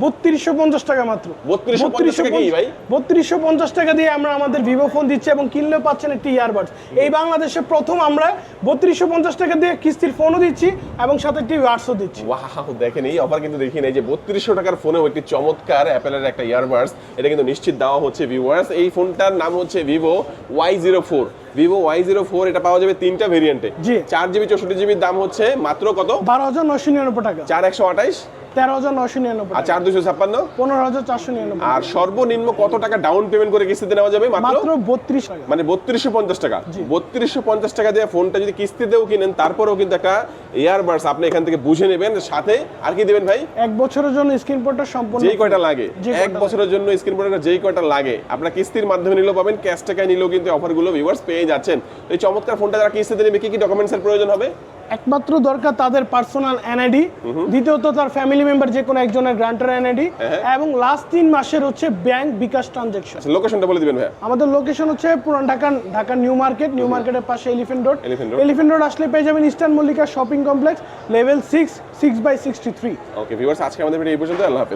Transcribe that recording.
3250 টাকা মাত্র। 3250 টাকা কি ভাই? 3250 টাকা দিয়ে আমরা আমাদের ভিভো ফোন দিচ্ছি এবং কিনলেও পাচ্ছেন একটি ইয়ারবাডস। এই বাংলাদেশে প্রথম আমরা 3250 টাকা দিয়ে কিস্তির ফোনও দিচ্ছি এবং সাথে একটি ইয়ারবাডসও দিচ্ছি। ওয়াও, দেখেন এই অফার কিন্তু দেখি নাই যে 3200 টাকার ফোনেও একটি চমৎকার অ্যাপেলের একটা ইয়ারবাডস, এটা কিন্তু নিশ্চিত দেওয়া হচ্ছে ভিউয়ার্স। এই ফোনটার নাম হচ্ছে ভিভো Y04। ভিভো Y04 এটা পাওয়া যাবে তিনটা ভেরিয়েন্টে। জি। 4GB 64GB দাম হচ্ছে মাত্র কত? 12999 টাকা। 4128 13999 আর টাকা। 4256 15499 আর সর্বনিম্ন কত টাকা ডাউন পেমেন্ট করে কিস্তিতে নেওয়া যাবে? মাত্র 32 টাকা। মানে 3250 টাকা। 3250 টাকা দিয়ে ফোনটা যদি কিস্তিতেও কিনেন তারপরেও কিন্তু একটা ইয়ারবাডস আপনি এখান থেকে বুঝে নেবেন। সাথে আর কি দিবেন ভাই? 1 বছরের জন্য স্ক্রিন পোর্টটা সম্পূর্ণ যেই কয়টা লাগে, 1 বছরের জন্য স্ক্রিন পোর্টটা যেই কয়টা লাগে আপনারা কিস্তির মাধ্যমে নিলেও পাবেন, ক্যাশ টাকায় নিলেও কিন্তু অফারগুলো ভিউয়ার্স পেয়ে যাচ্ছেন। এই চমৎকার ফোনটা যারা কিস্তিতে নেবে কি কি ডকুমেন্টসের প্রয়োজন হবে? একমাত্র দরকার তাদের পার্সোনাল এনআইডি, দ্বিতীয়ত তার ফ্যামিলি মেম্বার যে কোনো একজনের গ্রান্টার এনআইডি, এবং লাস্ট 3 মাসের হচ্ছে ব্যাংক বিকাশ ট্রানজাকশন। লোকেশনটা বলে দিবেন ভাই। আমাদের লোকেশন হচ্ছে পুরান ঢাকা নিউ মার্কেটের পাশে এলিফ্যান্ট রোড আসলে পেয়ে যাবেন eastern Mallika shopping complex level 6/63। Okay viewers, আজকে আমাদের ভিডিও এই পর্যন্ত। আল্লাহ হাফেজ।